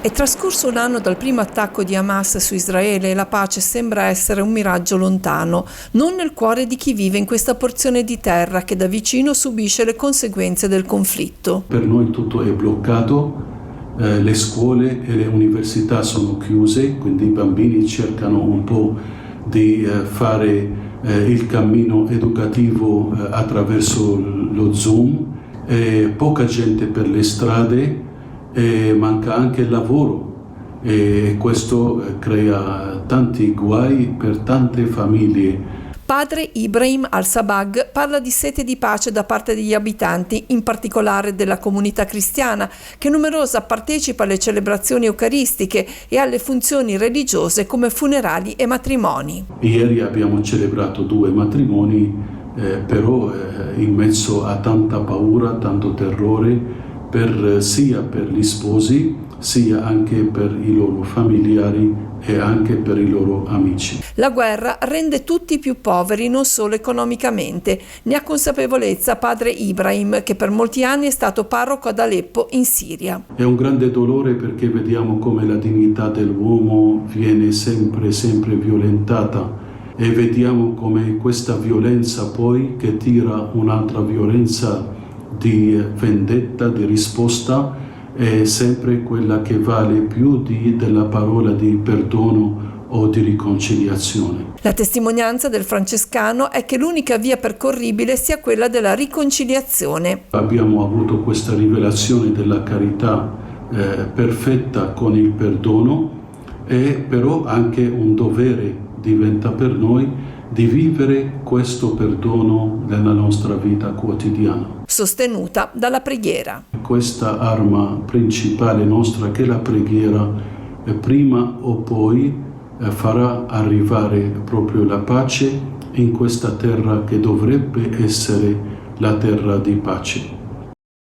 È trascorso un anno dal primo attacco di Hamas su Israele e la pace sembra essere un miraggio lontano, non nel cuore di chi vive in questa porzione di terra che da vicino subisce le conseguenze del conflitto. Per noi tutto è bloccato, le scuole e le università sono chiuse, quindi i bambini cercano un po' di fare il cammino educativo attraverso lo Zoom, poca gente per le strade. Manca anche il lavoro e questo crea tanti guai per tante famiglie. Padre Ibrahim al-Sabag parla di sete di pace da parte degli abitanti, in particolare della comunità cristiana, che numerosa partecipa alle celebrazioni eucaristiche e alle funzioni religiose come funerali e matrimoni. Ieri abbiamo celebrato 2 matrimoni, però in mezzo a tanta paura, tanto terrore, sia per gli sposi, sia anche per i loro familiari e anche per i loro amici. La guerra rende tutti più poveri, non solo economicamente. Ne ha consapevolezza padre Ibrahim, che per molti anni è stato parroco ad Aleppo, in Siria. È un grande dolore perché vediamo come la dignità dell'uomo viene sempre violentata e vediamo come questa violenza poi che tira un'altra violenza di vendetta, di risposta, è sempre quella che vale più della parola di perdono o di riconciliazione. La testimonianza del francescano è che l'unica via percorribile sia quella della riconciliazione. Abbiamo avuto questa rivelazione della carità perfetta con il perdono, e però anche un dovere diventa per noi di vivere questo perdono nella nostra vita quotidiana. Sostenuta dalla preghiera. Questa arma principale nostra, che è la preghiera, prima o poi farà arrivare proprio la pace in questa terra che dovrebbe essere la terra di pace.